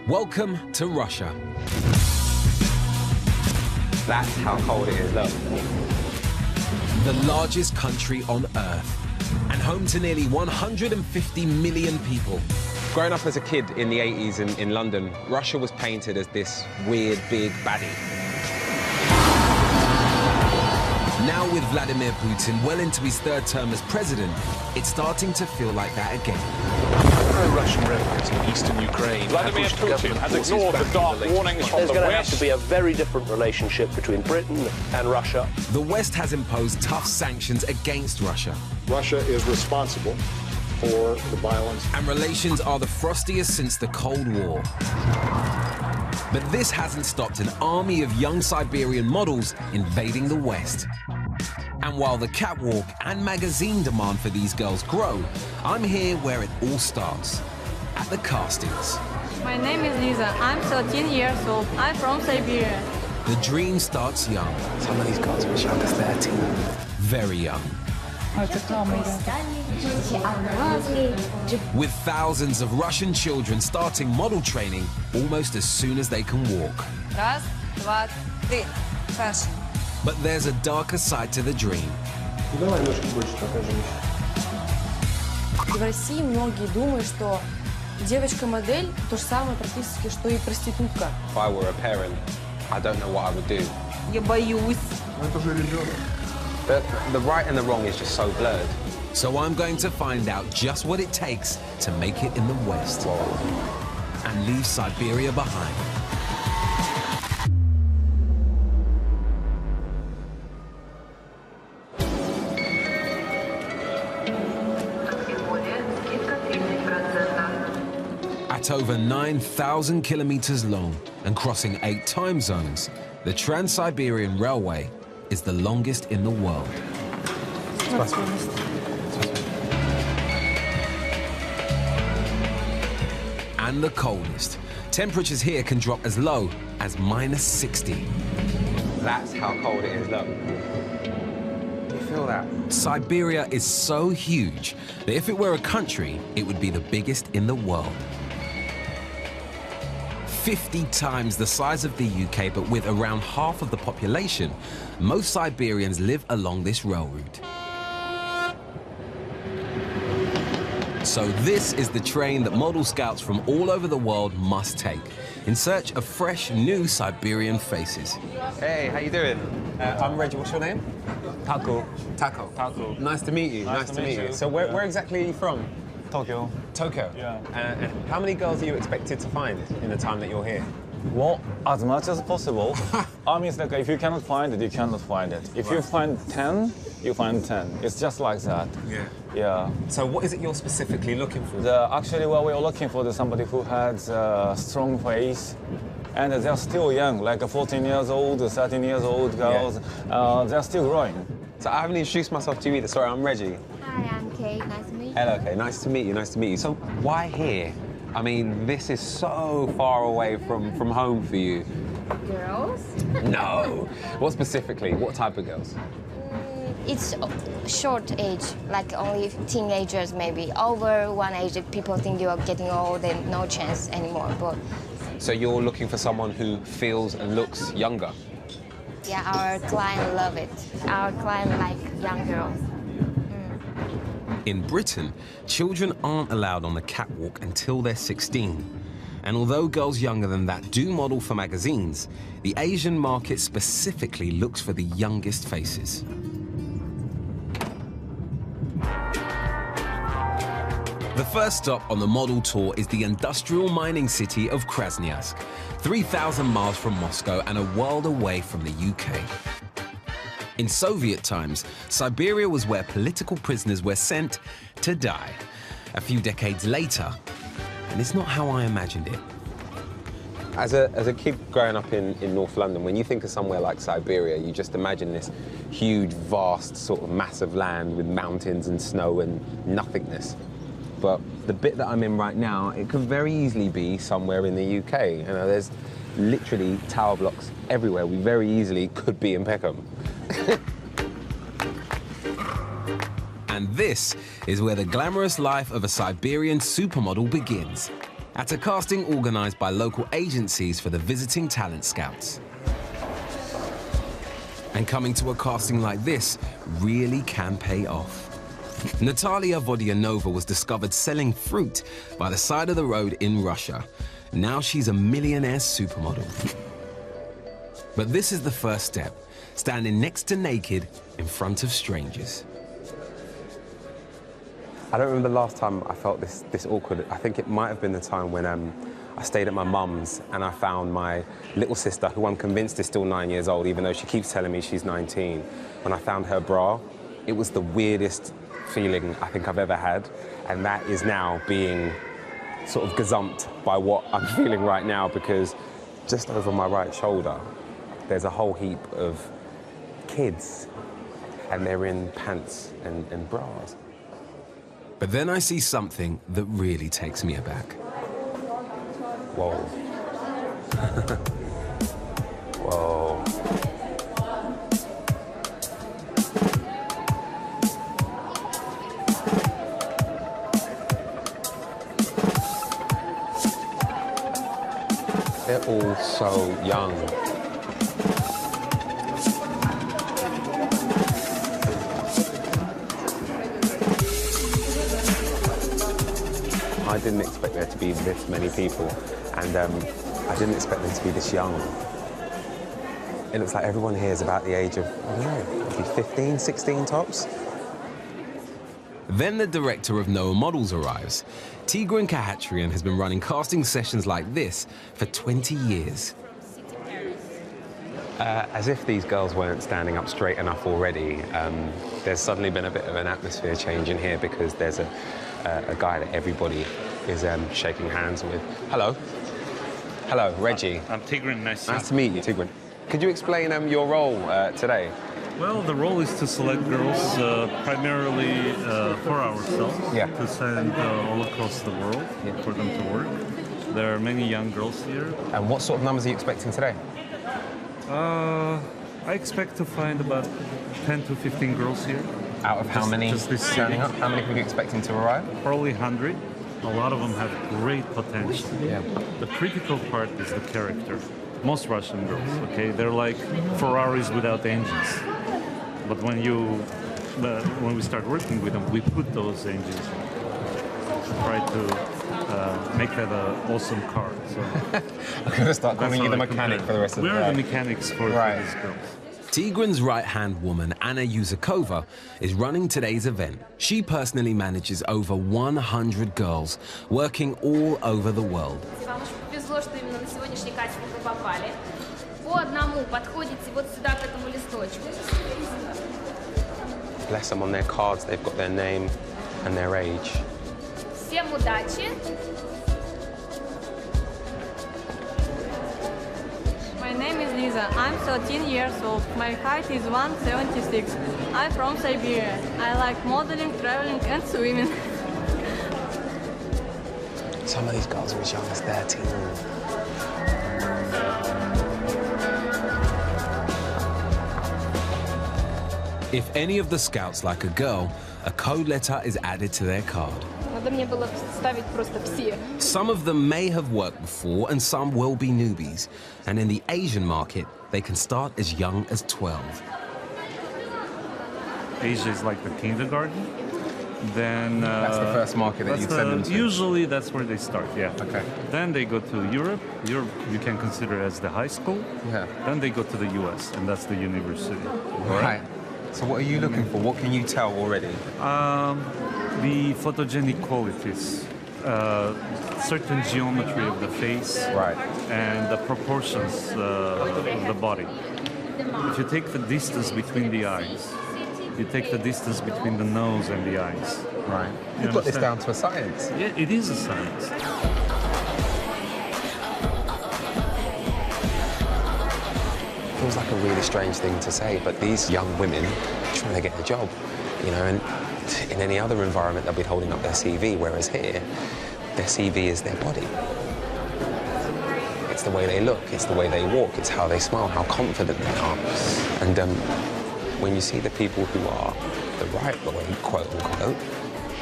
Welcome to Russia. That's how cold it is, look. The largest country on Earth and home to nearly 150 million people. Growing up as a kid in the 80s in London, Russia was painted as this weird, big baddie. Now with Vladimir Putin well into his third term as president, it's starting to feel like that again. Pro-Russian rebels in eastern Ukraine. Vladimir Putin has ignored the dark warnings from the West. There's going to have to be a very different relationship between Britain and Russia. The West has imposed tough sanctions against Russia. Russia is responsible for the violence. And relations are the frostiest since the Cold War. But this hasn't stopped an army of young Siberian models invading the West. And while the catwalk and magazine demand for these girls grow, I'm here where it all starts, at the castings. My name is Lisa. I'm 13 years old. I'm from Siberia. The dream starts young. Some of these girls are as young as 13. Very young. With thousands of Russian children starting model training almost as soon as they can walk. Раз, два, три. Fashion. But there's a darker side to the dream. В России многие думают, что девочка-модель то же самое практически, что и проститутка. If I were a parent, I don't know what I would do. Я боюсь. The right and the wrong is just so blurred. So I'm going to find out just what it takes to make it in the West and leave Siberia behind. At over 9,000 kilometers long and crossing 8 time zones, the Trans-Siberian Railway is the longest in the world. And the coldest. Temperatures here can drop as low as -60. That's how cold it is, look. You feel that? Siberia is so huge that if it were a country, it would be the biggest in the world. 50 times the size of the UK, but with around half of the population, most Siberians live along this rail route. So this is the train that model scouts from all over the world must take in search of fresh, new Siberian faces. Hey, how you doing? I'm Reggie. What's your name? Taco. Taco. Taco. Nice to meet you. Nice to meet you. So where exactly are you from? Tokyo. Tokyo? Yeah. And how many girls are you expected to find in the time that you're here? Well, as much as possible. I mean, it's like if you cannot find it, you cannot find it. If you find 10, you find 10. It's just like that. Yeah. Yeah. So what is it you're specifically looking for? Actually, what we're looking for is somebody who has a strong face, and they're still young, like 14 years old, 13 years old girls. Yeah. They're still growing. So I haven't introduced myself to you either. Sorry, I'm Reggie. Hi, I'm Kate. Nice to meet you. Hello, Kate. Nice to meet you. Nice to meet you. So why here? I mean, this is so far away from home for you. Girls? No. What specifically? What type of girls? It's short age, like only teenagers maybe. Over one age, people think you are getting old and no chance anymore. But so you're looking for someone who feels and looks younger? yeah, our client love it. Our client like young girls. In Britain, children aren't allowed on the catwalk until they're 16. And although girls younger than that do model for magazines, the Asian market specifically looks for the youngest faces. The first stop on the model tour is the industrial mining city of Krasnoyarsk, 3,000 miles from Moscow and a world away from the UK. In Soviet times, Siberia was where political prisoners were sent to die. A few decades later, and it's not how I imagined it. As a kid growing up in North London, when you think of somewhere like Siberia, you just imagine this huge, vast, sort of mass of land with mountains and snow and nothingness. But the bit that I'm in right now, it could very easily be somewhere in the UK. You know, there's literally tower blocks everywhere. We very easily could be in Peckham. And this is where the glamorous life of a Siberian supermodel begins, at a casting organized by local agencies for the visiting talent scouts. And coming to a casting like this really can pay off. Natalia Vodianova was discovered selling fruit by the side of the road in Russia. Now she's a millionaire supermodel. But this is the first step, standing next to naked in front of strangers. I don't remember the last time I felt this awkward. I think it might have been the time when I stayed at my mum's and I found my little sister, who I'm convinced is still 9 years old, even though she keeps telling me she's 19. When I found her bra, it was the weirdest feeling I think I've ever had. And that is now being sort of gazumped by what I'm feeling right now, because just over my right shoulder, there's a whole heap of kids, and they're in pants and bras. But then I see something that really takes me aback. Whoa. Whoa. They're all so young. I didn't expect there to be this many people, and I didn't expect them to be this young. It looks like everyone here is about the age of, I don't know, maybe 15, 16 tops. Then the director of Noah Models arrives. Tigran Kahatrian has been running casting sessions like this for 20 years. As if these girls weren't standing up straight enough already, there's suddenly been a bit of an atmosphere change in here, because there's a guy that everybody is shaking hands with. Hello. Hello, Reggie. I'm Tigran. Nice to meet you, Tigran. Could you explain your role today? Well, the role is to select girls primarily for ourselves, to send all across the world for them to work. There are many young girls here. And what sort of numbers are you expecting today? I expect to find about 10 to 15 girls here. Out of how many turning up? How many are you expecting to arrive? Probably 100. A lot of them have great potential. Yeah. The critical part is the character. Most Russian girls, okay, they're like Ferraris without engines. But when we start working with them, we put those engines in. Try to make that an awesome car. So I'm going to start calling you the mechanic for the rest of the day. We're the mechanics for these girls. Tigran's right-hand woman, Anna Yuzakova, is running today's event. She personally manages over 100 girls, working all over the world. Bless them, on their cards they've got their name and their age. Всем удачи. My name is Lisa. I'm 13 years old. My height is 176. I'm from Siberia. I like modeling, traveling, and swimming. Some of these girls are as young as 13. If any of the scouts like a girl, a code letter is added to their card. Some of them may have worked before, and some will be newbies. And in the Asian market, they can start as young as 12. Asia is like the kindergarten. Then that's the first market that you'd send them to? Usually that's where they start, yeah. Okay. Then they go to Europe. Europe you can consider as the high school. Yeah. Then they go to the US, and that's the university. Right. So what are you looking for? What can you tell already? The photogenic qualities, certain geometry of the face, right, and the proportions of the body. If you take the distance between the eyes, you take the distance between the nose and the eyes. Right. You've got this down to a science. Yeah, it is a science. Feels like a really strange thing to say, but these young women are trying to get a job, you know, and in any other environment they'll be holding up their CV, whereas here, their CV is their body. It's the way they look, it's the way they walk, it's how they smile, how confident they are. And when you see the people who are the right way, quote unquote,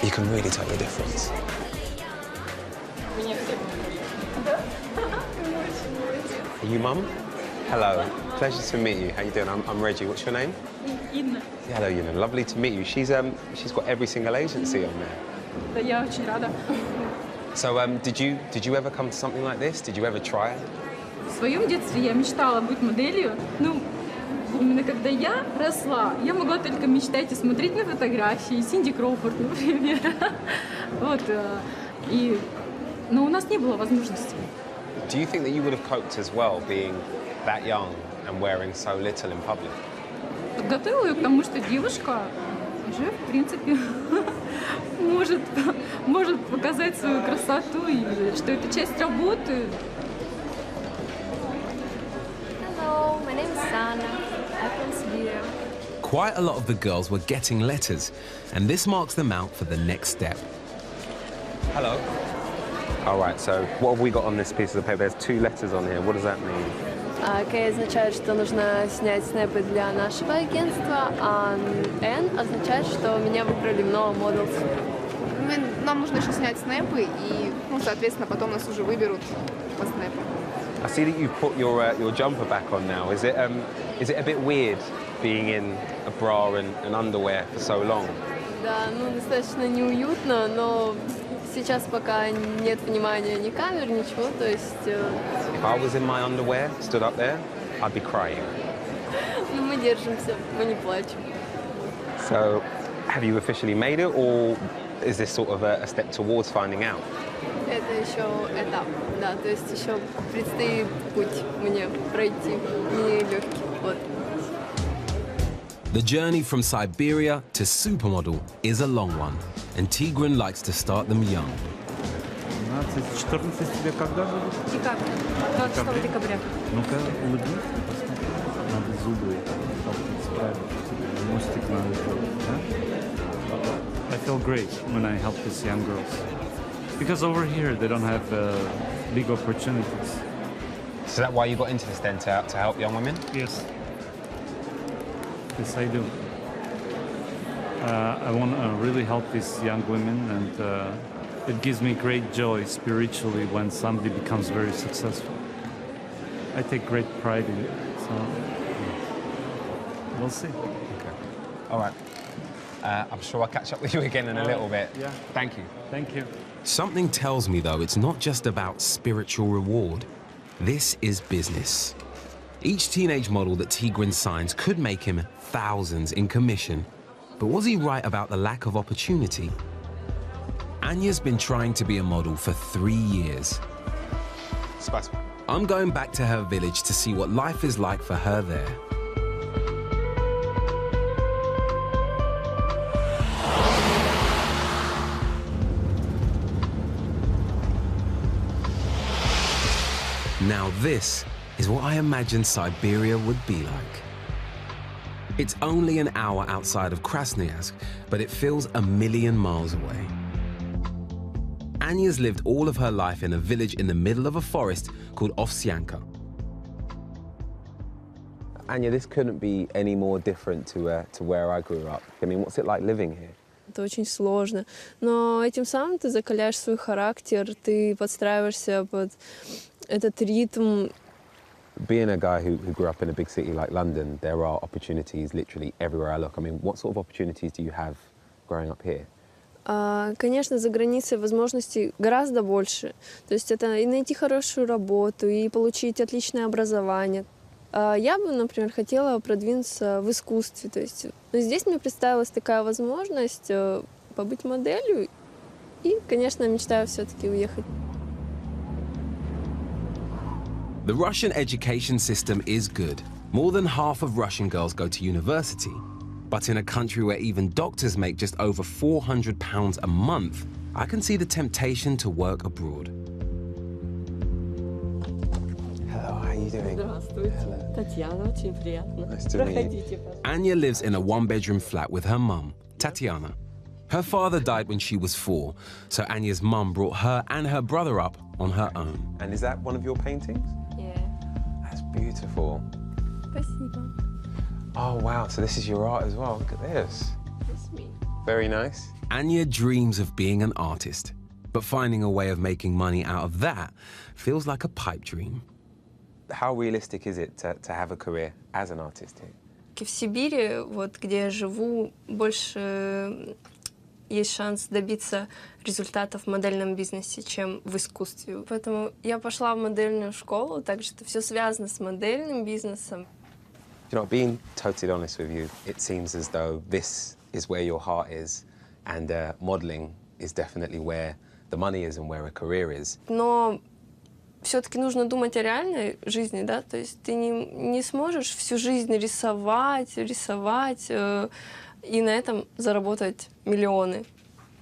you can really tell the difference. Are you Mum? Hello. Pleasure to meet you. How you doing? I'm Reggie. What's your name? Инна. Hello, Yuna. Lovely to meet you. She's got every single agency on there. Да, я очень рада. So did you ever come to something like this? Did you ever try it? В своем детстве я мечтала быть моделью. Ну, именно когда я росла, я могла только мечтать и смотреть на фотографии Синди Кроуфорд, например. Вот. Но у нас не было возможности. Do you think that you would have coped as well being that young and wearing so little in public? Подготовила ее к тому, что девушка уже, в принципе, может показать свою красоту, и что это часть работы. Hello, my name is Sana. I'm from Siberia. Quite a lot of the girls were getting letters, and this marks them out for the next step. Hello. All right, so what have we got on this piece of the paper? There's 2 letters on here. What does that mean? К означает, что нужно снять снэпы для нашего агентства, а N означает, что меня выбрали в новом Models. Нам нужно еще снять снэпы, и, соответственно, потом нас уже выберут по снэпу. I see that you've put your jumper back on now. Is it a bit weird being in a bra and underwear for so long? Да, достаточно неуютно, но сейчас пока нет внимания ни камер, ничего, то есть... If I was in my underwear, stood up there, I'd be crying. Мы держимся, мы не плачем. So, have you officially made it, or is this sort of a step towards finding out? Это еще этап, да, то есть еще предстоит путь мне пройти, нелегкий, вот. The journey from Siberia to supermodel is a long one, and Tigran likes to start them young. 14 тебе когда будет? Декабрь. 26 декабря. Ну-ка, улыбнись, посмотри. Надо зубы справить. Мостик надо сделать, да? I feel great when I help these young girls. Because over here, they don't have big opportunities. So is that why you got into this then, to help young women? Yes. Yes, I do. I want to really help these young women, and it gives me great joy spiritually when somebody becomes very successful. I take great pride in it, so we'll see. Okay. All right. I'm sure I'll catch up with you again in a little bit. Yeah. Thank you. Thank you. Something tells me, though, it's not just about spiritual reward. This is business. Each teenage model that Tigran signs could make him thousands in commission. But was he right about the lack of opportunity? Anya's been trying to be a model for 3 years. Спасибо. I'm going back to her village to see what life is like for her there. Now this is what I imagined Siberia would be like. It's only an hour outside of Krasnoyarsk, but it feels a million miles away. Anya's lived all of her life in a village in the middle of a forest called Ovsyanka. Anya, this couldn't be any more different to where I grew up. I mean, what's it like living here? Это очень сложно, но этим самым ты закаляешь свой характер, ты подстраиваешься под этот ритм. Being a guy who grew up in a big city like London, there are opportunities literally everywhere I look. I mean, what sort of opportunities do you have growing up here? Конечно, за границей возможностей гораздо больше. То есть это и найти хорошую работу, и получить отличное образование. Я бы, например, хотела продвинуться в искусстве. То есть, но здесь мне представилась такая возможность побыть моделью. И, конечно, мечтаю все-таки уехать. The Russian education system is good. More than half of Russian girls go to university. But in a country where even doctors make just over £400 a month, I can see the temptation to work abroad. Hello, how are you doing? Здравствуйте. Hello. Татьяна, очень приятно. Nice to meet you. Anya lives in a one-bedroom flat with her mum, Tatiana. Her father died when she was 4, so Anya's mum brought her and her brother up on her own. And is that one of your paintings? Yeah. That's beautiful. Спасибо. Oh, wow, so this is your art as well. Look at this. That's me. Very nice. Anya dreams of being an artist. But finding a way of making money out of that feels like a pipe dream. How realistic is it to have a career as an artist here? В Сибири, вот где я живу, больше есть шанс добиться результатов в модельном бизнесе, чем в искусстве. Поэтому я пошла в модельную школу, так что все связано с модельным бизнесом. You know, being totally honest with you, it seems as though this is where your heart is, and modeling is definitely where the money is and where a career is. Но все-таки нужно думать о реальной жизни, да, то есть ты не сможешь всю жизнь рисовать и на этом заработать миллионы.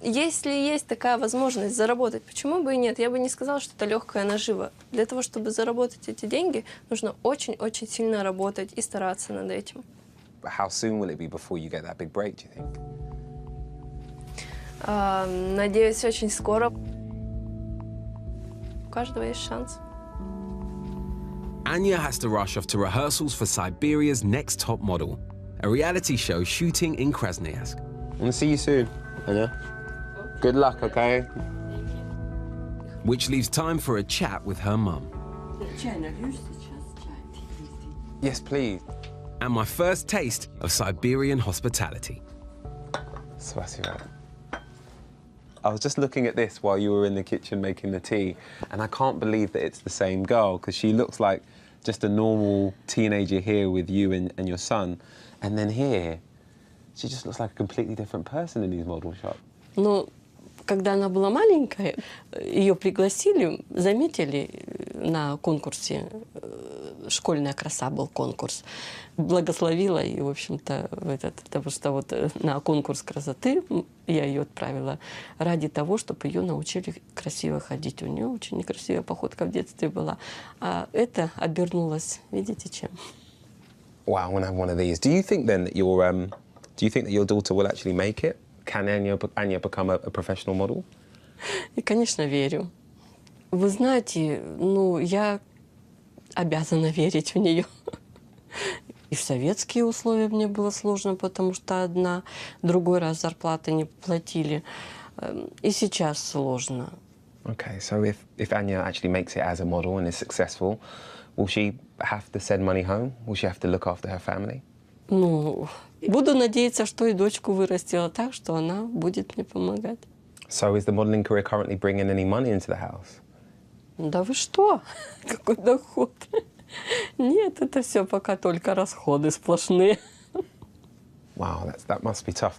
Если есть такая возможность заработать, почему бы и нет? Я бы не сказала, что это легкая нажива. Для того, чтобы заработать эти деньги, нужно очень-очень сильно работать и стараться над этим. How soon will it be before you get that big break, do you think? Надеюсь, очень скоро. У каждого есть шанс. Anya has to rush off to rehearsals for Siberia's Next Top Model, a reality show shooting in Krasnoyarsk. I'm gonna see you soon, Anya. Good luck, okay? Which leaves time for a chat with her mum. Yes, please. And my first taste of Siberian hospitality. Spasibo. I was just looking at this while you were in the kitchen making the tea, and I can't believe that it's the same girl, because she looks like just a normal teenager here with you and your son. And then here, she just looks like a completely different person in these model shots. Ну, когда она была маленькая, ее пригласили, заметили на конкурсе, «Школьная краса» был конкурс, благословила и, в общем-то, потому что вот на конкурс красоты я ее отправила ради того, чтобы ее научили красиво ходить. У нее очень некрасивая походка в детстве была, а это обернулось, видите, чем? Wow, I want to have one of these. Do you think then that your daughter will actually make it? Can Anya become a professional model? И, конечно, верю. Вы знаете, ну, я обязана верить в нее. И в советские условия мне было сложно, потому что другой раз зарплаты не платили. И сейчас сложно. Okay, so if Anya actually makes it as a model and is successful, will she have to send money home? Will she have to look after her family? Ну, буду надеяться, что и дочку вырастила так, что она будет мне помогать. So is the modeling career currently bringing any money into the house? Да вы что? Какой доход? Нет, это все пока только расходы сплошные. Wow, that must be tough.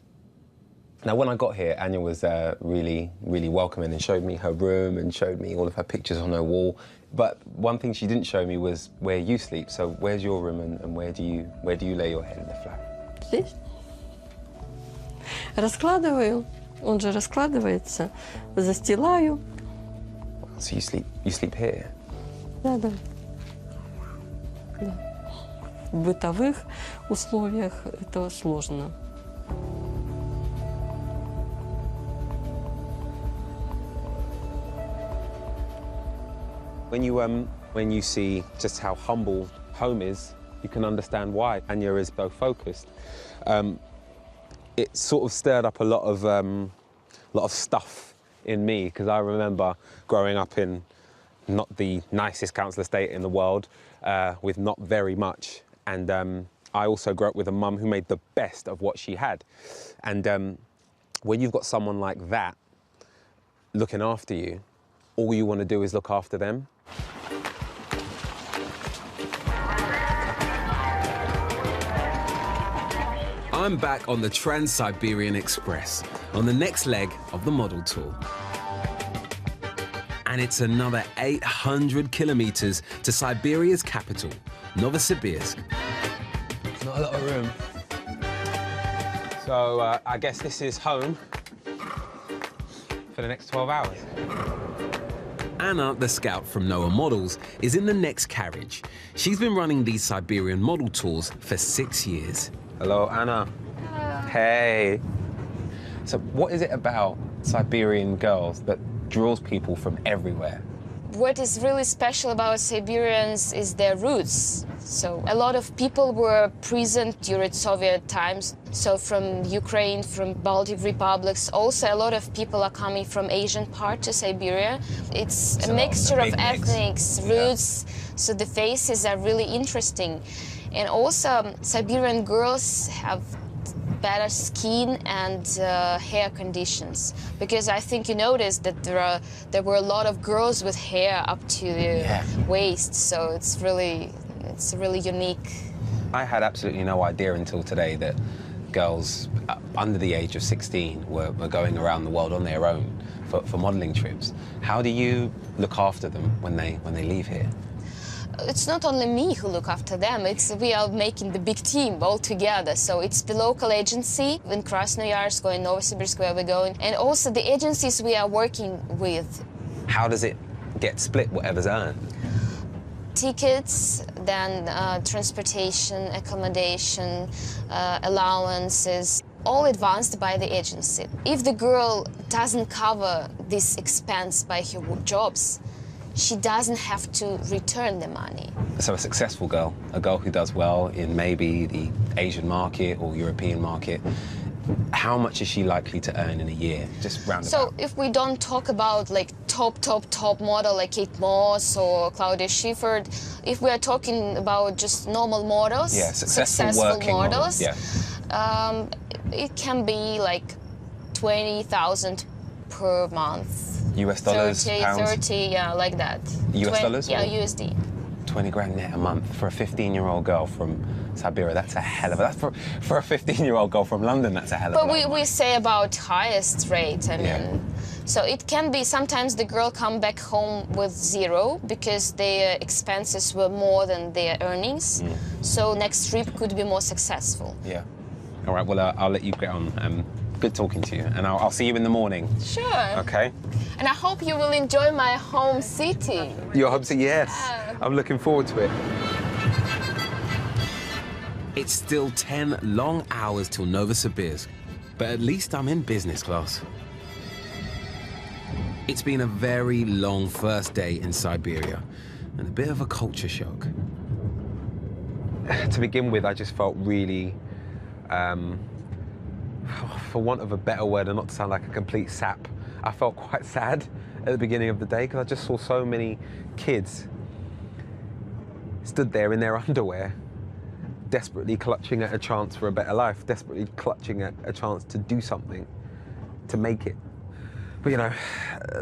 Now, when I got here, Anya was really, really welcoming and showed me her room and showed me all of her pictures on her wall. But one thing she didn't show me was where you sleep. So where's your room and where do you lay your head in the flat? Здесь. Раскладываю. Он же раскладывается. Застилаю. So you sleep here? Да. В бытовых условиях это сложно. When you see just how humble home is, you can understand why Anya is so focused. It sort of stirred up a lot of stuff in me, because I remember growing up in not the nicest council estate in the world, with not very much. And I also grew up with a mum who made the best of what she had. And when you've got someone like that looking after you, all you want to do is look after them. I'm back on the Trans-Siberian Express, on the next leg of the model tour. And it's another 800 kilometers to Siberia's capital, Novosibirsk. Not a lot of room. So I guess this is home for the next 12 hours. Anna, the scout from Noah Models, is in the next carriage. She's been running these Siberian model tours for 6 years. Hello, Anna. Hello. Hey. So what is it about Siberian girls that draws people from everywhere? What is really special about Siberians is their roots. So a lot of people were present during Soviet times. So from Ukraine, from Baltic republics, also a lot of people are coming from Asian part to Siberia. It's a mixture of ethnics, roots, so the faces are really interesting. And also Siberian girls have better skin and hair conditions, because I think you noticed that there were a lot of girls with hair up to the waist, so it's really unique. I had absolutely no idea until today that girls under the age of 16 were going around the world on their own for modelling trips. How do you look after them when they leave here? It's not only me who look after them, we are making the big team all together. So it's the local agency in Krasnoyarsk or in Novosibirsk where we're going, and also the agencies we are working with. How does it get split, whatever's earned? Tickets, then transportation, accommodation, allowances, all advanced by the agency. If the girl doesn't cover this expense by her jobs, she doesn't have to return the money. So a successful girl, a girl who does well in maybe the Asian market or European market, how much is she likely to earn in a year, just round So about? if we don't talk about like top model like Kate Moss or Claudia Schiffer, if we are talking about just normal models, successful working models, it can be like 20,000 per month. US dollars, 30, pounds? 30, yeah, like that. US dollars? Yeah, USD. 20 grand net a month for a 15-year-old girl from Siberia. That's a hell of a... That's for a 15-year-old girl from London, that's a hell of a lot. But we say about highest rate, I mean. So it can be, sometimes the girl come back home with zero because their expenses were more than their earnings. So next trip could be more successful. Yeah. All right, well, I'll let you get on. Good talking to you, and I'll see you in the morning. Sure. Okay? And I hope you will enjoy my home city. Your home city, yes. I'm looking forward to it. It's still 10 long hours till Novosibirsk, but at least I'm in business class. It's been a very long first day in Siberia, and a bit of a culture shock. To begin with, I just felt really, for want of a better word, and not to sound like a complete sap, I felt quite sad at the beginning of the day because I just saw so many kids stood there in their underwear, desperately clutching at a chance for a better life, desperately clutching at a chance to do something, to make it. But you know,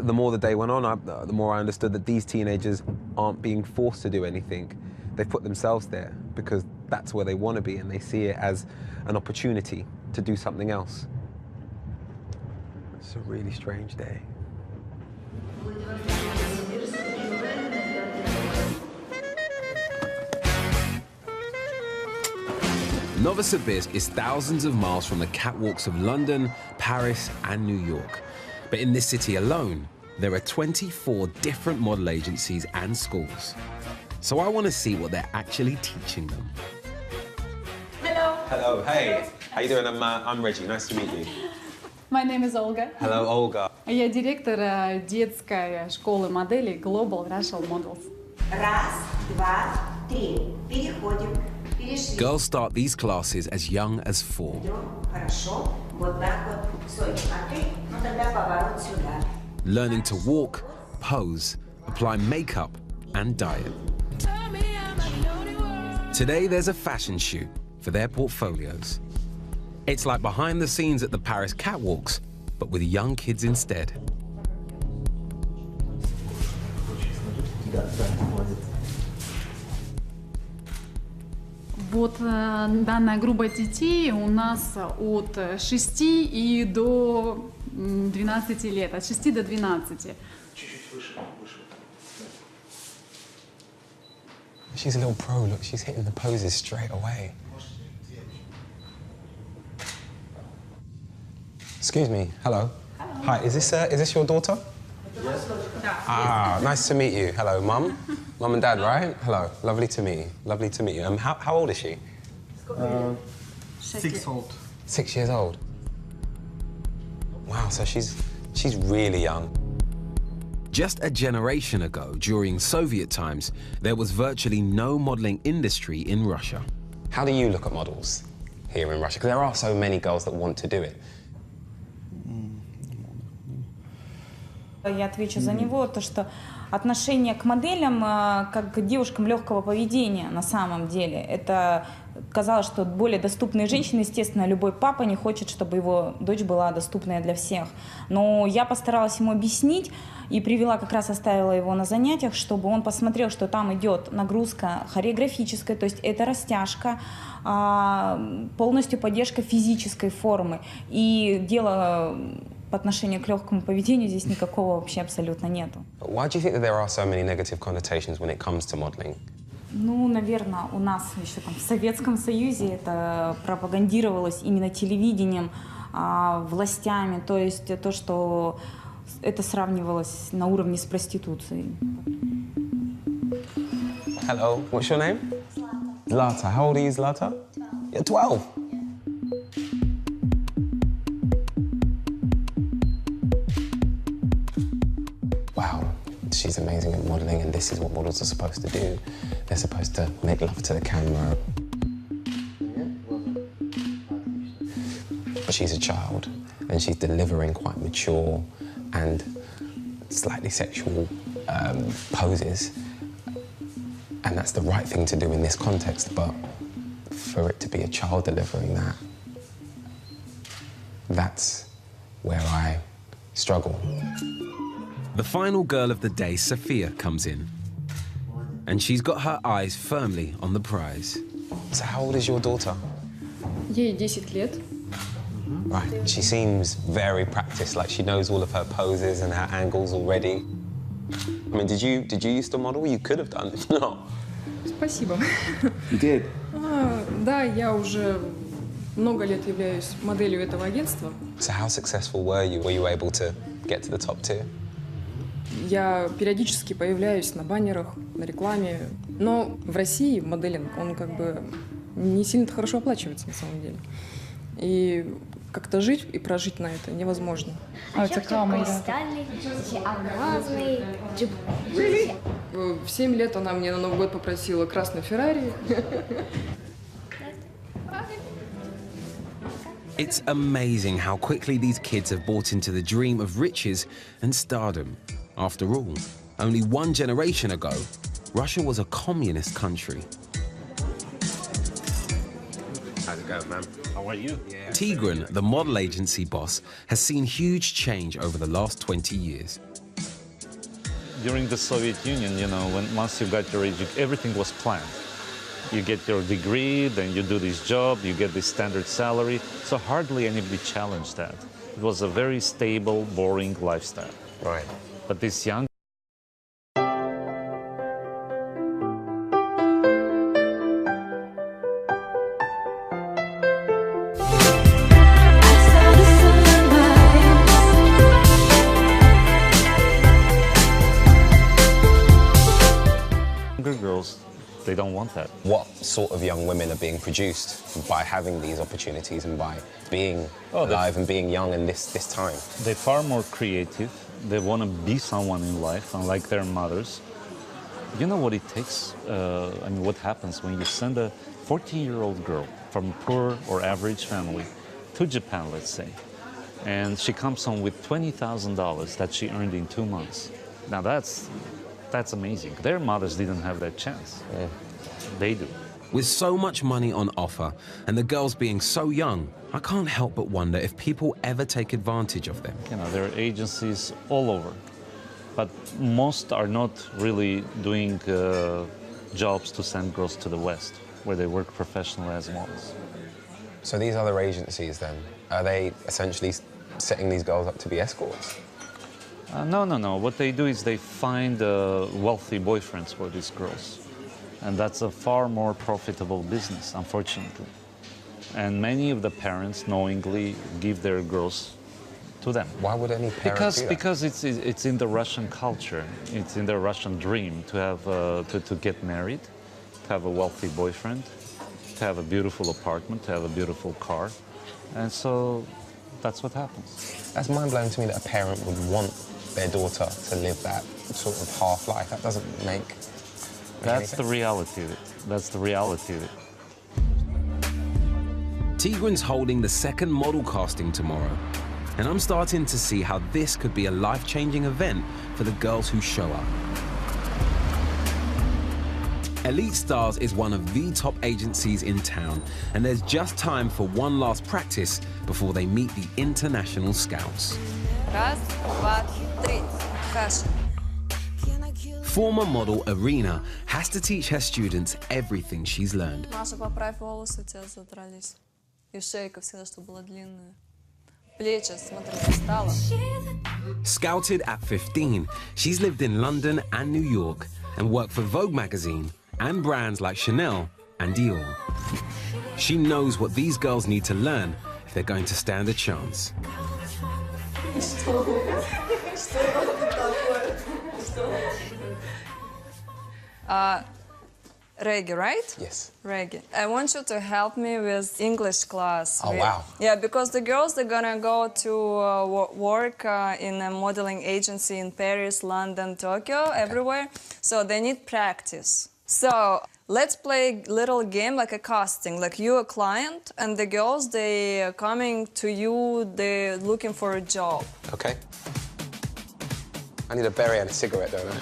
the more the day went on, the more I understood that these teenagers aren't being forced to do anything. They've put themselves there because that's where they want to be, and they see it as an opportunity to do something else. It's a really strange day. Novosibirsk is thousands of miles from the catwalks of London, Paris, and New York. But in this city alone, there are 24 different model agencies and schools. So I want to see what they're actually teaching them. Hello. Hello, hey. How you doing? I'm Reggie. Nice to meet you. My name is Olga. Hello, Olga. Я директор детской школы моделей Global Russian Models. Раз, два, три. Переходим. Girls start these classes as young as 4. Хорошо. Вот так вот. Стой. А ты? Ну тогда поворот сюда. Learning to walk, pose, apply makeup, and diet. Today there's a fashion shoot for their portfolios. It's like behind the scenes at the Paris catwalks, but with young kids instead. Вот данная группа детей у нас от 6 и до 12 лет, от 6 до 12. She's a little pro. Look, she's hitting the poses straight away. Excuse me. Hello. Hello. Hi. Is this your daughter? Yes. Ah, nice to meet you. Hello, Mum. Mum and Dad, right? Hello. Lovely to meet you. Lovely to meet you. How old is she? 6 old. 6 years old. Wow. So she's really young. Just a generation ago, during Soviet times, there was virtually no modeling industry in Russia. How do you look at models here in Russia? Because there are so many girls that want to do it. Я отвечу за него, то что отношение к моделям как к девушкам легкого поведения на самом деле. Это казалось, что более доступные женщины, естественно, любой папа не хочет, чтобы его дочь была доступная для всех. Но я постаралась ему объяснить и привела, как раз оставила его на занятиях, чтобы он посмотрел, что там идет нагрузка хореографическая, то есть это растяжка, полностью поддержка физической формы. И дело по отношению к легкому поведению здесь никакого вообще абсолютно нету. Why do you think that there are so many negative connotations when it comes to modeling? Ну, наверное, у нас еще там в Советском Союзе это пропагандировалось именно телевидением, властями, то есть то, что это сравнивалось на уровне с проституцией. Hello, what's your name? Zlata. How old are you, Zlata? You're 12. Wow, she's amazing at modeling, and this is what models are supposed to do. They're supposed to make love to the camera. But she's a child, and she's delivering quite mature and slightly sexual poses. And that's the right thing to do in this context, but for it to be a child delivering that, that's where I struggle. The final girl of the day, Sophia, comes in. And she's got her eyes firmly on the prize. So how old is your daughter? Ей 10 лет. Right, she seems very practiced, like she knows all of her poses and her angles already. I mean, did you used to model? You could have done, if not. Спасибо. You did? Да, я уже много лет являюсь моделью этого агентства. So how successful were you? Were you able to get to the top tier? Я периодически появляюсь на баннерах, на рекламе. Но в России моделинг, он как бы не сильно хорошо оплачивается на самом деле. И как-то жить и прожить на это невозможно. В 7 лет она мне на Новый год попросила красный Феррари. It's amazing how quickly these kids have bought into the dream of riches and stardom. After all, only one generation ago, Russia was a communist country. How's it going, man? How are you? Tigran, the model agency boss, has seen huge change over the last 20 years. During the Soviet Union, you know, once you got your education, everything was planned. You get your degree, then you do this job, you get this standard salary. So hardly anybody challenged that. It was a very stable, boring lifestyle. Right. But this young girls, they don't want that. What sort of young women are being produced by having these opportunities and by being alive and being young in this time? They're far more creative. They want to be someone in life, unlike their mothers. You know what it takes? I mean, what happens when you send a 14-year-old girl from a poor or average family to Japan, let's say, and she comes home with $20,000 that she earned in 2 months. Now that's amazing. Their mothers didn't have that chance. Yeah. They do. With so much money on offer and the girls being so young, I can't help but wonder if people ever take advantage of them. You know, there are agencies all over, but most are not really doing jobs to send girls to the West, where they work professionally as models. So these other agencies then, are they essentially setting these girls up to be escorts? No. What they do is they find wealthy boyfriends for these girls. And that's a far more profitable business, unfortunately. And many of the parents knowingly give their girls to them. Why would any parent do that? Because it's in the Russian culture. It's in the Russian dream to have to get married, to have a wealthy boyfriend, to have a beautiful apartment, to have a beautiful car. And so that's what happens. That's mind-blowing to me that a parent would want their daughter to live that sort of half life. That doesn't make That's the reality of it. That's the reality of it. Tigran's holding the second model casting tomorrow, and I'm starting to see how this could be a life-changing event for the girls who show up. Elite Stars is one of the top agencies in town, and there's just time for one last practice before they meet the international scouts. Раз, два, три. Fashion. Former model Irina has to teach her students everything she's learned. Маша, поправь волосы, у тебя задрались. И шейка всегда, чтобы была длинная. Плечи, смотри, встала. Scouted at 15, she's lived in London and New York and worked for Vogue magazine and brands like Chanel and Dior. She knows what these girls need to learn if they're going to stand a chance. Reggie, right? Yes. Reggie. I want you to help me with English class. Oh, wow. Yeah, because the girls, they're gonna go to work in a modeling agency in Paris, London, Tokyo, everywhere. So they need practice. So let's play a little game like a casting, like you're a client and the girls, they are coming to you, they're looking for a job. Okay. I need a berry and a cigarette, don't I?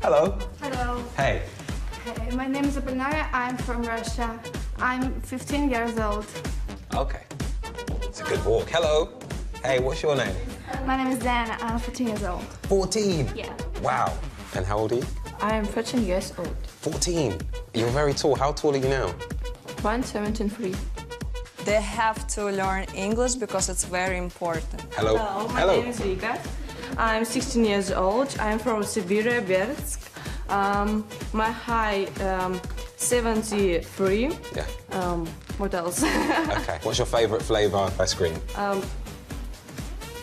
Hello. Hello. Hey. Hey, my name is Apolinaria. I'm from Russia. I'm 15 years old. Okay. It's a good walk. Hello. Hey, what's your name? My name is Diana. I'm 14 years old. 14? Yeah. Wow. And how old are you? I'm 13 years old. 14. You're very tall. How tall are you now? 1.73. They have to learn English because it's very important. Hello. My name is Vika. I'm 16 years old. I'm from Siberia, Bertsk. My height 73. Yeah. What else? Okay. What's your favourite flavour of ice cream?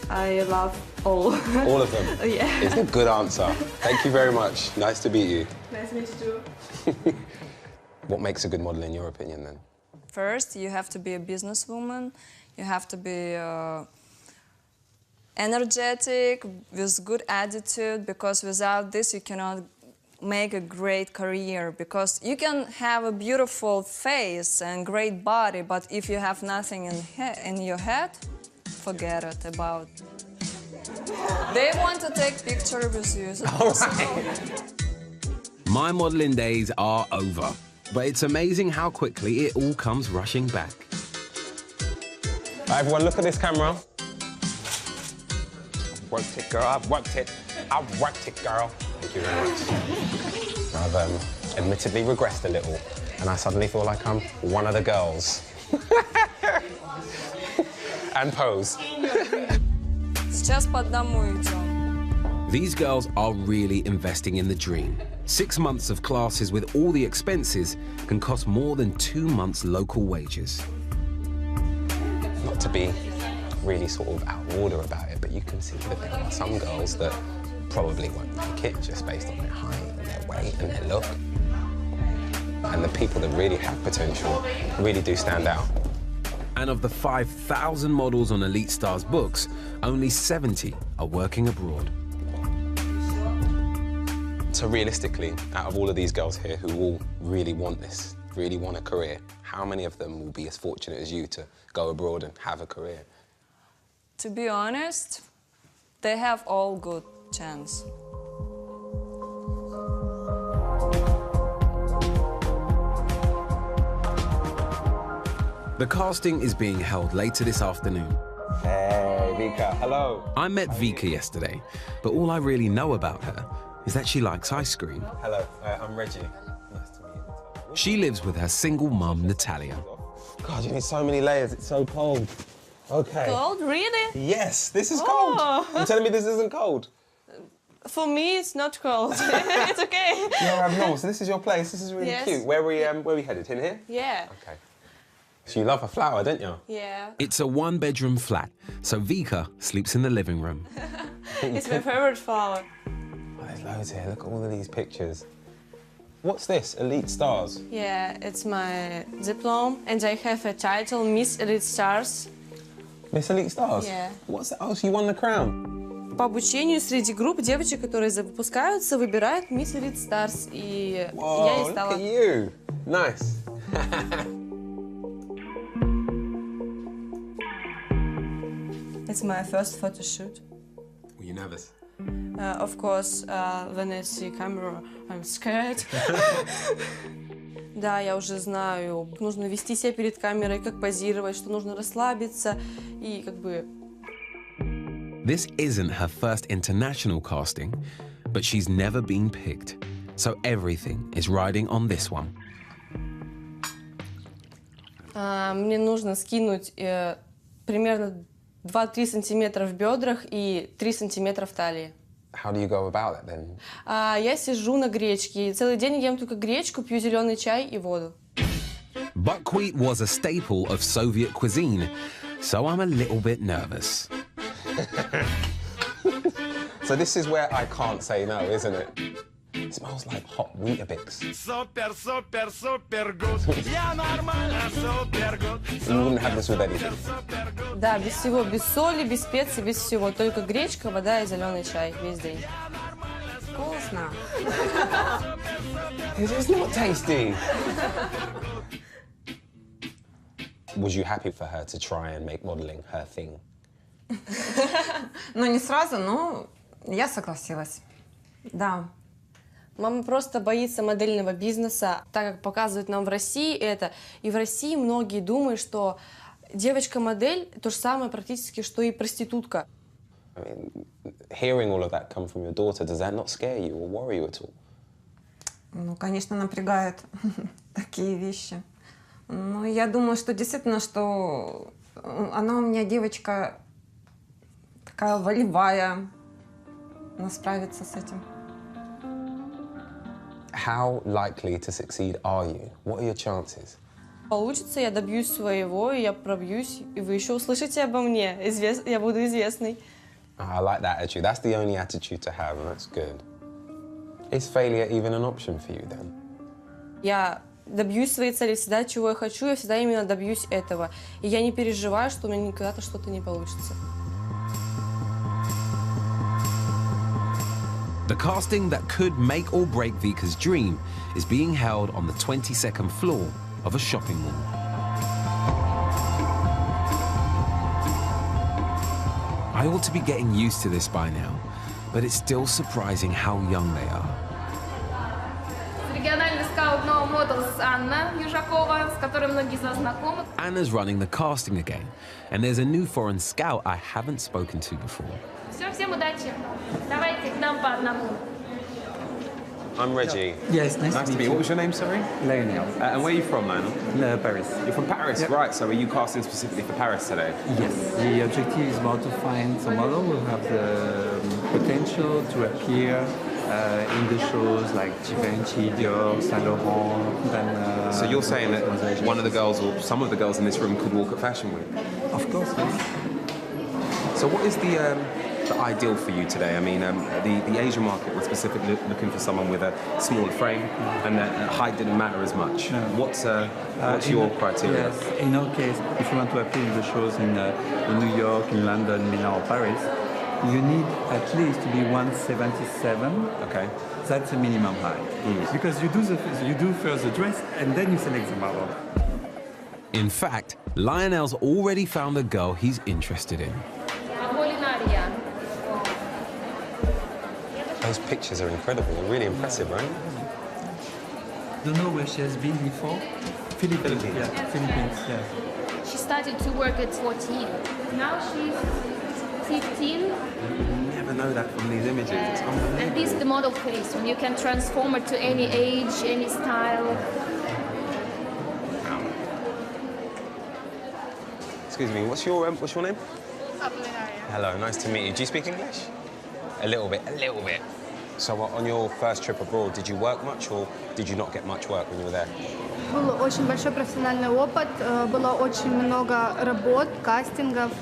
I love all. All of them? Yeah. It's a good answer. Thank you very much. Nice to meet you. Nice to meet you too. What makes a good model in your opinion then? First, you have to be a businesswoman. You have to be energetic, with good attitude, because without this you cannot make a great career, because you can have a beautiful face and great body, but if you have nothing in your head, forget it about. They want to take picture with you. My modeling days are over, but it's amazing how quickly it all comes rushing back. Right, everyone, look at this camera. I've worked it, girl. I've worked it. I've worked it, girl. Thank you very much. I've admittedly regressed a little, and I suddenly feel like I'm one of the girls. And pose. Сейчас по одному идем. These girls are really investing in the dream. 6 months of classes with all the expenses can cost more than 2 months' local wages. Not to be really sort of out of order about it, but you can see that there are some girls that probably won't make it just based on their height and their weight and their look. And the people that really have potential really do stand out. And of the 5,000 models on Elite Stars books, only 70 are working abroad. So realistically, out of all of these girls here who all really want this, really want a career, how many of them will be as fortunate as you to go abroad and have a career? To be honest, they have all good chance. The casting is being held later this afternoon. Hey, Vika, hello. I met Vika yesterday, but all I really know about her is that she likes ice cream. Hello, I'm Reggie. Nice to meet you. She lives with her single mum, Natalia. God, you need so many layers. It's so cold. Okay. Cold? Really? Yes, this is cold. You're telling me this isn't cold? For me, it's not cold. It's okay. You're abnormal. So this is your place. This is really cute. Where are we headed? In here? Yeah. Okay. So you love a flower, don't you? Yeah. It's a one-bedroom flat, so Vika sleeps in the living room. It's my favorite flower. Oh, there's loads here. Look at all of these pictures. What's this? Elite Stars? Yeah, it's my diploma, and I have a title, Miss Elite Stars. Miss Elite Stars? Yeah. What's that? Oh, so you won the crown? по обучению среди групп девочек, которые выпускаются, выбирают Miss Elite Stars. И я и стала. Look at you. Nice. It's my first photo shoot. Were you nervous? Of course, when I see camera, I'm scared. Да, я уже знаю, нужно вести себя перед камерой, как позировать, что нужно расслабиться и как бы... This isn't her first international casting, but she's never been picked. So everything is riding on this one. Мне нужно скинуть примерно 2-3 сантиметра в бедрах и 3 сантиметра в талии. How do you go about it then? Я сижу на гречке, и целый день ем только гречку, пью зеленый чай и воду. Buckwheat was a staple of Soviet cuisine, so I'm a little bit nervous. So this is where I can't say no, isn't it? It smells like hot Weetabix. Super, super, super good. Я нормально, super good. You wouldn't have this with anything. Да, без всего, без соли, без специй, без всего. Только гречка, вода и зеленый чай весь день. Вкусно. It is not tasty. Was you happy for her to try and make modeling her thing? Ну, не сразу, но я согласилась. Да. Мама просто боится модельного бизнеса, так как показывают нам в России это. И в России многие думают, что девочка-модель то же самое практически, что и проститутка. I mean, hearing all of that come from your daughter, does that not scare you or worry you at all? Ну, конечно, напрягает такие вещи. Но я думаю, что действительно, что она у меня девочка такая волевая, она справится с этим. How likely to succeed are you? What are your chances? Получится, я добьюсь своего, и я пробьюсь, и вы еще услышите обо мне. Я буду известной. I like that attitude. That's the only attitude to have, and that's good. Is failure even an option for you then? Я добьюсь своей цели, всегда чего я хочу, я всегда именно добьюсь этого. И я не переживаю, что у меня никогда-то что-то не получится. The casting that could make or break Vika's dream is being held on the 22nd floor of a shopping mall. I ought to be getting used to this by now, but it's still surprising how young they are. Региональный скаут No Models Анна Южакова, с которой многие из вас знакомы. Anna's running the casting again, and there's a new foreign scout I haven't spoken to before. Все, всем удачи. Давайте к нам по одному. I'm Reggie. Yes, nice to meet you. What was your name, sorry? Lionel. And where are you from, Lionel? Paris. You're from Paris, Yep. right. So are you casting specifically for Paris today? Yes. The objective is more to find a model who have the potential to appear in the shows like Givenchy, Dior, Saint Laurent. Then, So you're saying that one of the girls or some of the girls in this room could walk at Fashion Week? Of course, yes. So what is the ideal for you today? I mean, the Asian market was specifically looking for someone with a smaller frame, and that height didn't matter as much. No. What's your criteria? Yes, in our case, if you want to appear in the shows in New York, in London, Milan, or Paris, you need at least to be 177. Okay. That's the minimum height. Because you do first the dress and then you select the model. In fact, Lionel's already found a girl he's interested in. Those pictures are incredible. They're really impressive, right? Don't know where she has been before. Philippines. Yeah, Philippines. Yeah. She started to work at 14. Now she's 15. You never know that from these images. It's unbelievable. And this is the model face, when you can transform her to any age, any style. Excuse me, what's your name? Hello, nice to meet you. Do you speak English? A little bit, a little bit. So on your first trip abroad, did you work much or did you not get much work when you were there? Был очень большой профессиональный опыт, было очень много работ, кастингов,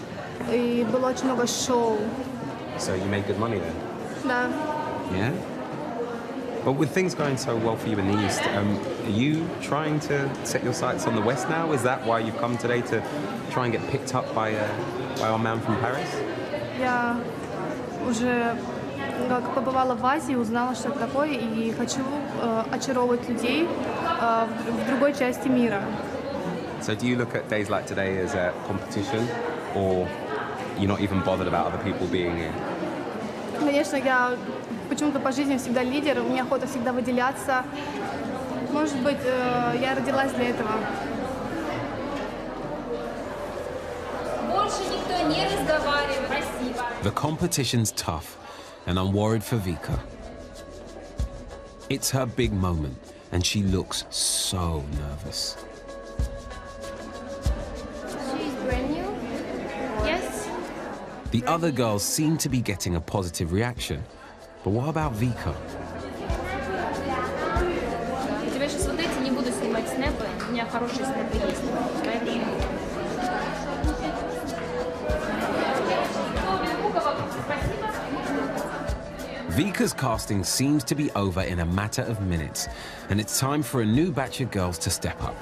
и было очень много шоу. So you made good money then? Да. Yeah? But with things going so well for you in the East, are you trying to set your sights on the West now? Is that why you've come today, to try and get picked up by our man from Paris? Я уже как побывала в Азии, узнала, что это такое, и хочу очаровывать людей в другой части мира. So do you look at days like today as a competition, or you're not even bothered about other people being here? Конечно, я почему-то по жизни всегда лидер, у меня охота всегда выделяться. Может быть, я родилась для этого. Больше никто не разговаривает. Спасибо. The competition's tough, and I'm worried for Vika. It's her big moment, and she looks so nervous. She's brand new. Yes. The other girls seem to be getting a positive reaction, but what about Vika? У тебя сейчас вот эти не буду снимать снэпы, у меня хорошие снэпы есть, поэтому... Vika's casting seems to be over in a matter of minutes, and it's time for a new batch of girls to step up.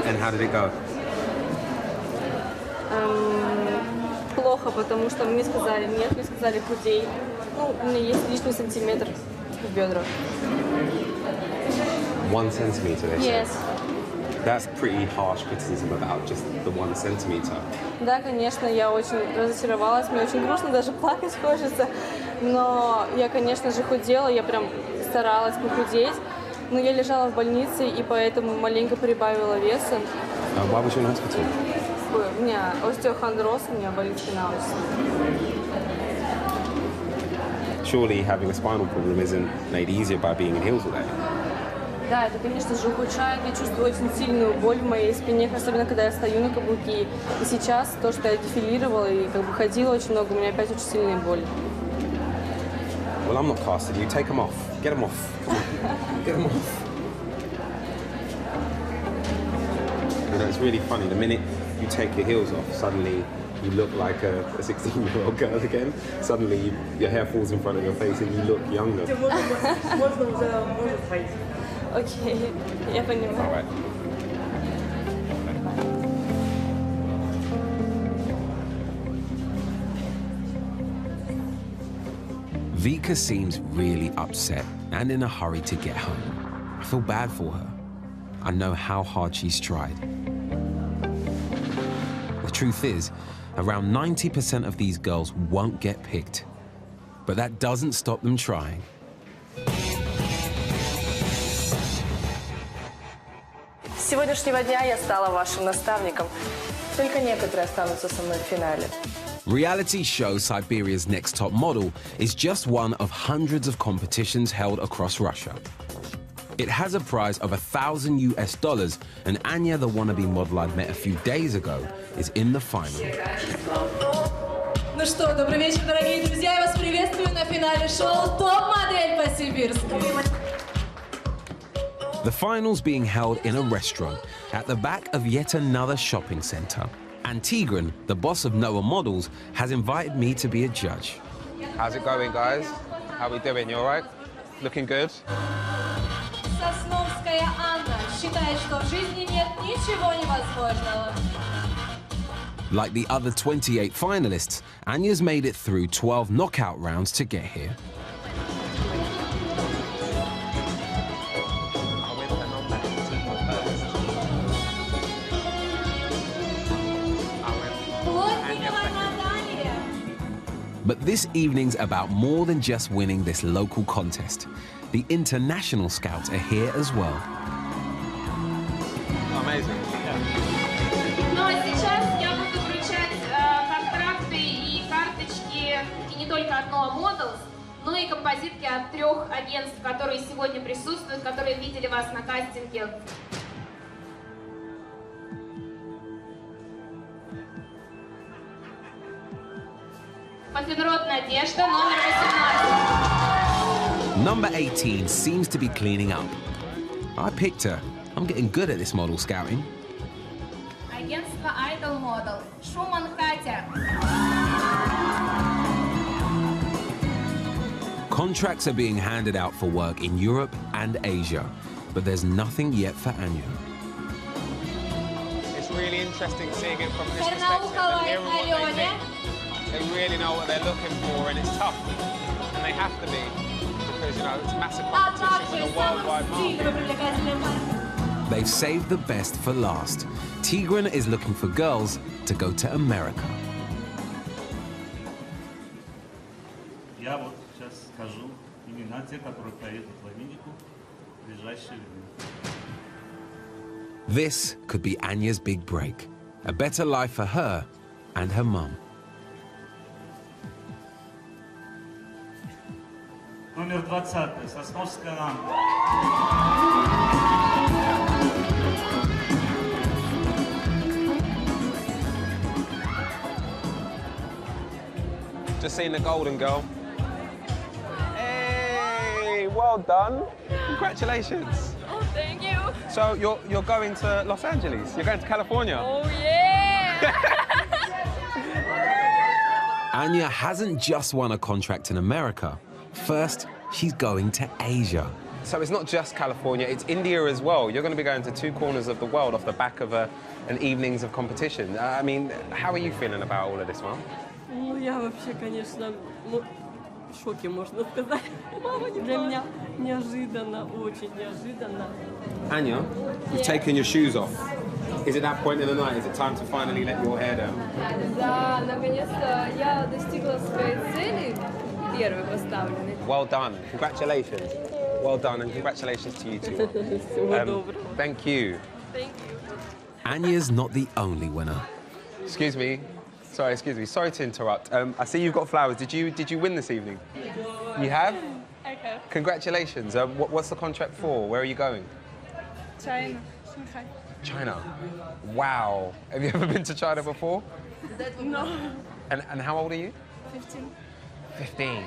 And how did it go? Плохо, потому что мне сказали нет, мне сказали худей. Ну, у меня есть лишний сантиметр в бедрах. 1 centimeter, they Yes. said. That's pretty harsh criticism about just the 1 centimeter. Да, конечно, я очень разочаровалась, мне очень грустно, даже плакать хочется. Но я, конечно же, худела, я прям старалась похудеть. Но я лежала в больнице, и поэтому маленько прибавила веса. Why was you in hospital? У меня остеохондроз, у меня болит спина очень. Surely having a spinal problem isn't made easier by being in heels all day. Да, это, конечно же, ухудшает. Я чувствую очень сильную боль в моей спине, особенно когда я стою на каблуки. И сейчас то, что я дефилировала и как бы ходила очень много, у меня опять очень сильные боли. Well, I'm not casting you. Take them off. Get them off. Get them off. You know, it's really funny. The minute you take your heels off, suddenly you look like a 16-year-old girl again. Suddenly your hair falls in front of your face and you look younger. Окей, я понимаю. All right. Vika seems really upset and in a hurry to get home. I feel bad for her. I know how hard she's tried. The truth is, around 90% of these girls won't get picked. But that doesn't stop them trying. С сегодняшнего дня я стала вашим наставником. Только некоторые останутся со мной в финале. Reality show Siberia's Next Top Model is just one of hundreds of competitions held across Russia. It has a prize of $1,000, and Anya, the wannabe model I met a few days ago, is in the final. Ну что, добрый вечер, дорогие друзья. Я вас приветствую на финале шоу «Топ-модель по-сибирски». The final's being held in a restaurant at the back of yet another shopping centre. And Tigran, the boss of Noah Models, has invited me to be a judge. How's it going, guys? How we doing? You all right? Looking good? Сосновская Анна считает, что в жизни нет ничего невозможного. Like the other 28 finalists, Anya's made it through 12 knockout rounds to get here. But this evening's about more than just winning this local contest. The international scouts are here as well. Amazing. Ну а сейчас я буду вручать контракты и карточки, и не только от Noah Models, но и композитки от 3 агентств, которые сегодня присутствуют, которые видели вас на кастинге. Парфенрод Надежда, номер 18. Number 18 seems to be cleaning up. I picked her. I'm getting good at this model scouting. Агентство Idol Model. Шуман Катя. Contracts are being handed out for work in Europe and Asia, but there's nothing yet for Anya. It's really interesting seeing it from this perspective and hearing what they think. They really know what they're looking for, and it's tough, and they have to be, because, you know, it's massive competition with a worldwide market. They've saved the best for last. Tigran is looking for girls to go to America. Я вот сейчас скажу имена тех, которые поедут в Америку в ближайшее время. This could be Anya's big break. A better life for her and her mum. Номер 20. Сосновская рамка. Just seen the golden girl. Hey, well done. Congratulations. Oh, thank you. So you're going to Los Angeles? You're going to California? Oh, yeah. Anya hasn't just won a contract in America. First, she's going to Asia. So it's not just California, it's India as well. You're going to be going to 2 corners of the world off the back of an evenings of competition. I mean, how are you feeling about all of this, Mom? Ну, я вообще, конечно, в шоке, можно сказать. Для меня неожиданно, очень неожиданно. Anya, you've taken your shoes off. Is it that point in the night? Is it time to finally let your hair down? Да, наконец-то я достигла своей цели, первой поставленной. Well done. Congratulations. Well done, and congratulations to you too. Thank you. Thank you. Anya's not the only winner. Excuse me. Sorry to interrupt. I see you've got flowers. Did you win this evening? You have? Okay. Congratulations. What's the contract for? Where are you going? China, Shanghai. China. Wow. Have you ever been to China before? No. And how old are you? 15. 15.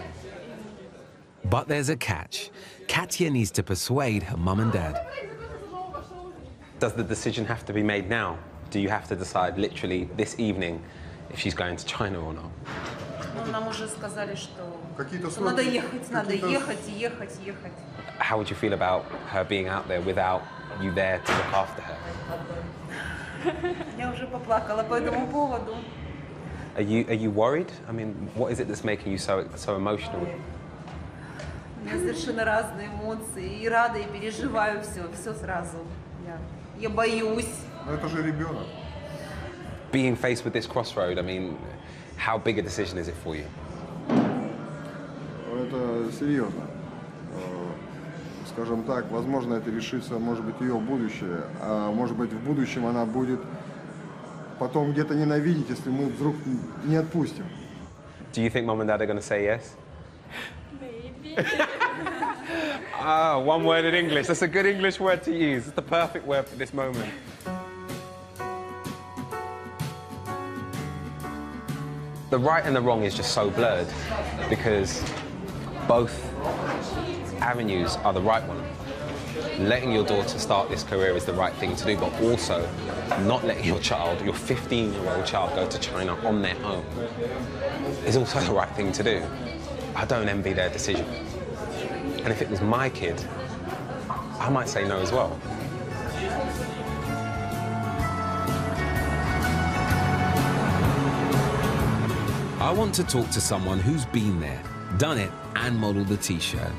But there's a catch. Katya needs to persuade her mum and dad. Does the decision have to be made now? Do you have to decide literally this evening if she's going to China or not? Ну, нам уже сказали, что надо ехать, ехать. How would you feel about her being out there without you there to look after her? Я уже поплакала по этому поводу. Are you worried? I mean, what is it that's making you so emotional? У меня совершенно разные эмоции. И рада, и переживаю все сразу. Я боюсь. Но это же ребенок. Being faced with this crossroad, I mean, how big a decision is it for you? Это серьезно. Скажем так, возможно, это решится, может быть, ее будущее, а может быть, в будущем она будет потом где-то ненавидеть, если мы вдруг не отпустим. Do you think mom and dad are going to say yes? Maybe. One word in English. That's a good English word to use. It's the perfect word for this moment. The right and the wrong is just so blurred because both avenues are the right one. Letting your daughter start this career is the right thing to do, but also not letting your child, your 15-year-old child, go to China on their own is also the right thing to do. I don't envy their decision. And if it was my kid, I might say no as well. I want to talk to someone who's been there, done it, and modeled the t-shirt.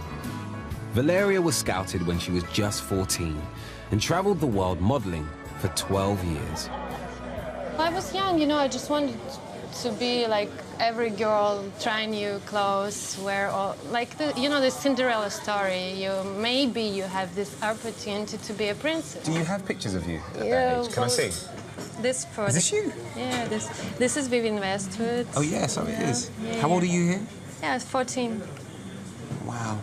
Valeria was scouted when she was just 14 and traveled the world modeling for 12 years. I was young, you know, I just wanted to be like every girl, try new clothes, wear all, like the, you know, the Cinderella story. Maybe you have this opportunity to be a princess. Do you have pictures of you at that age? Can I see? This photo. Is this you? Yeah, this is Vivienne Westwood. Oh yeah, so it is. Yeah, How old are you here? Yeah, it's 14. Wow.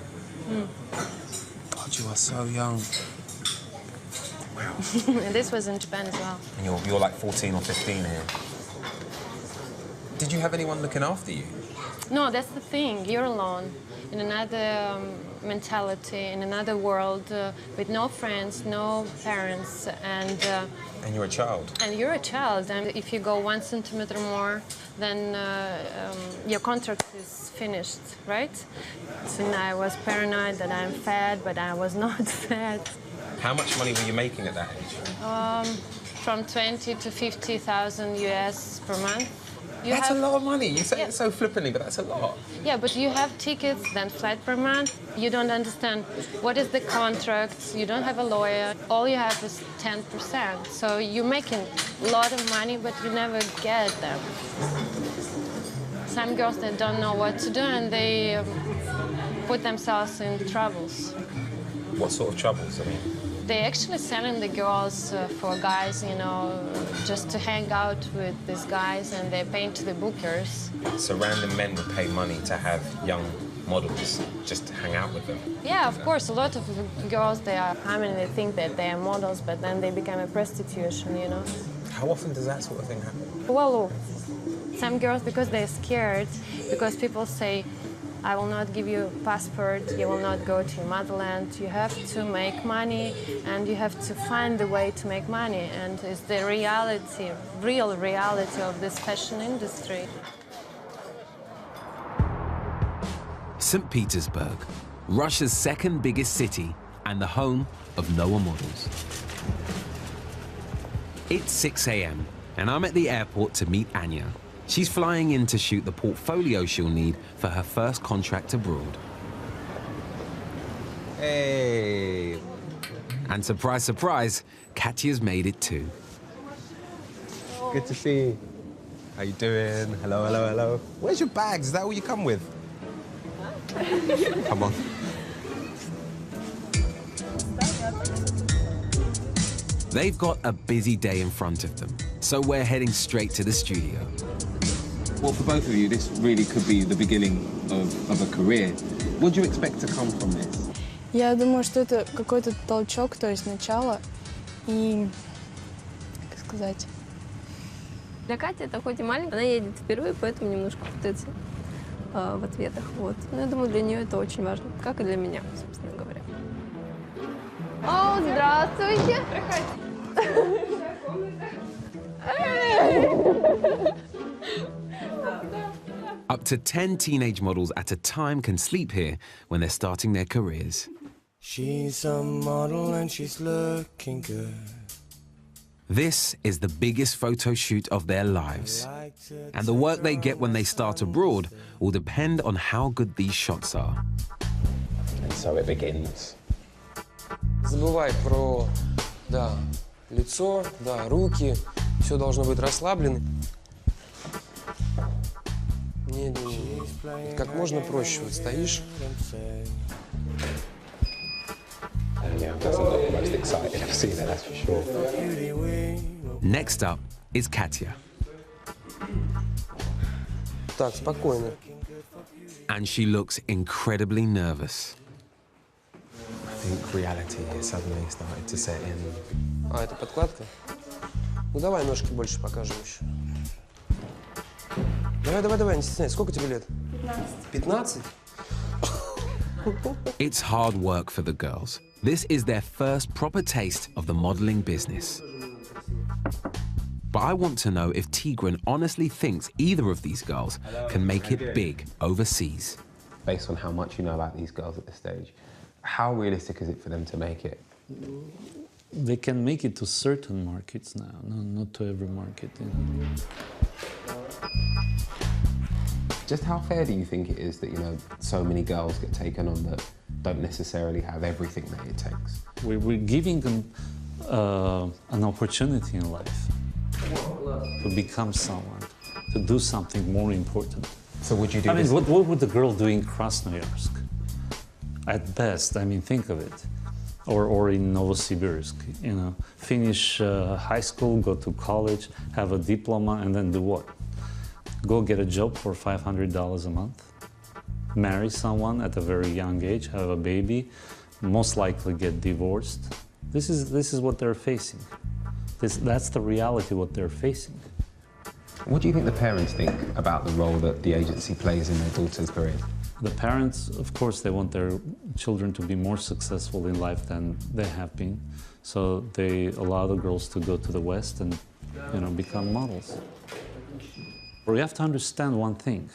God, you are so young. Wow. And this was in Japan as well. And you're like 14 or 15 here. Did you have anyone looking after you? No, that's the thing. You're alone in another mentality, in another world, with no friends, no parents, and you're a child. And you're a child, and if you go 1 centimeter more, then your contract is finished, right? So I was paranoid that I'm fat, but I was not fat. How much money were you making at that age? from 20 to 50,000 US per month. That's a lot of money. You say it so flippantly, but that's a lot. Yeah, but you have tickets, then flight per month. You don't understand what is the contract. You don't have a lawyer. All you have is 10%. So you're making a lot of money, but you never get them. Some girls that don't know what to do, and they put themselves in troubles. What sort of troubles? I mean, They actually selling the girls for guys, you know, just to hang out with these guys, and they're paying to the bookers. so random men would pay money to have young models just to hang out with them. Yeah, of course, a lot of girls, they are coming and they think that they are models, but then they become a prostitution, you know. How often does that sort of thing happen? Well, some girls, because they're scared, because people say, I will not give you a passport, you will not go to your motherland, you have to make money and you have to find the way to make money, and it's the reality, real reality of this fashion industry. St. Petersburg, Russia's second biggest city and the home of Noah models. It's 6 a.m. and I'm at the airport to meet Anya. She's flying in to shoot the portfolio she'll need for her first contract abroad. Hey! And surprise, surprise, Katya's made it too. Good to see you. How you doing? Hello, hello, hello. Where's your bags? Is that all you come with? Come on. They've got a busy day in front of them, so we're heading straight to the studio. Well, for both of you, this really could be the beginning of a career. What do you expect to come from this? Я думаю, что это какой-то толчок, то есть начало. И, как сказать... Для Кати это хоть и маленькая, она едет впервые, поэтому немножко путается в ответах. Вот. Но я думаю, для нее это очень важно, как и для меня, собственно говоря. О, здравствуйте! Up to 10 teenage models at a time can sleep here when they're starting their careers. She's a model and she's looking good. This is the biggest photo shoot of their lives. And the work they get when they start abroad will depend on how good these shots are. And so it begins. Забывай про, да, лицо, да, руки. Все должно быть расслаблено. Не. Как можно проще. Вот стоишь. Yeah, that's not the most exciting I've seen it, that's for sure. Next up is Katya. Так, спокойно. And she looks incredibly nervous. I think reality has suddenly started to set in. А, это подкладка? Ну, давай ножки больше покажем еще. Давай, не стесняйся. Сколько тебе лет? 15. 15? It's hard work for the girls. This is their first proper taste of the modeling business. But I want to know if Tigran honestly thinks either of these girls can make it big overseas. Based on how much you know about these girls at this stage, how realistic is it for them to make it? They can make it to certain markets now, not to every market. You know. Just how fair do you think it is that, you know, so many girls get taken on that don't necessarily have everything that it takes? We're giving them an opportunity in life to become someone, to do something more important. So would you do I this? mean, what would the girl do in Krasnoyarsk? At best, I mean, think of it. Or in Novosibirsk, you know, finish high school, go to college, have a diploma, and then do what? Go get a job for $500 a month, marry someone at a very young age, have a baby, most likely get divorced. This is what they're facing. That's the reality what they're facing. What do you think the parents think about the role that the agency plays in their daughter's career? The parents, of course, they want their children to be more successful in life than they have been. So they allow the girls to go to the West and, you know, become models. We have to understand one thing,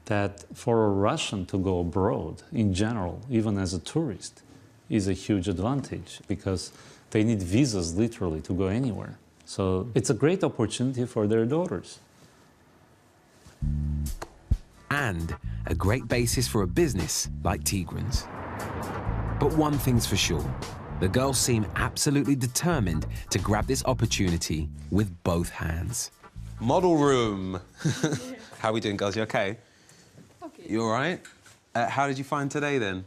that for a Russian to go abroad, in general, even as a tourist, is a huge advantage because they need visas literally to go anywhere. So it's a great opportunity for their daughters. And a great basis for a business like Tigran's. But one thing's for sure, the girls seem absolutely determined to grab this opportunity with both hands. Model room. How are we doing, girls? You okay? Okay. You all right? How did you find today then?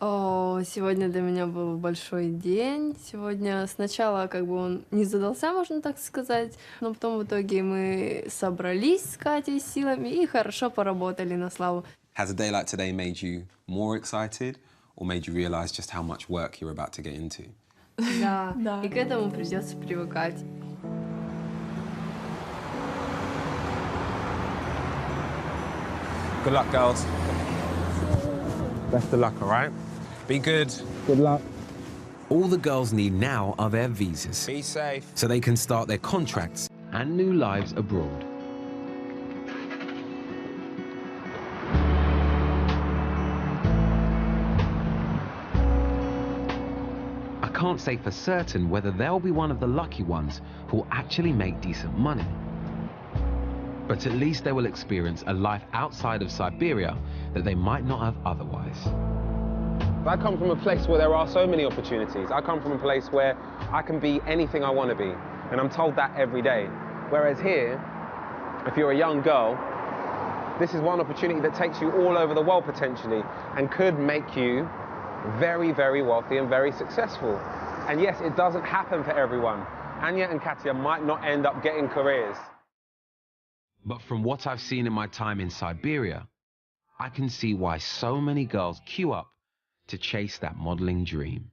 Сегодня для меня был большой день. Сегодня сначала как бы он не задался, можно так сказать, но потом в итоге мы собрались с Катей силами и хорошо поработали на славу. Has a day like today made you more excited or made you realize just how much work you're about to get into? Да, и к этому придется привыкать. Good luck, girls. Best of luck, all right? Be good. Good luck. All the girls need now are their visas. Be safe. So they can start their contracts and new lives abroad. I can't say for certain whether they'll be one of the lucky ones who will actually make decent money. But at least they will experience a life outside of Siberia that they might not have otherwise. I come from a place where there are so many opportunities. I come from a place where I can be anything I want to be, and I'm told that every day. Whereas here, if you're a young girl, this is one opportunity that takes you all over the world potentially and could make you very, very wealthy and very successful. And yes, it doesn't happen for everyone. Anya and Katya might not end up getting careers. But from what I've seen in my time in Siberia, I can see why so many girls queue up to chase that modeling dream.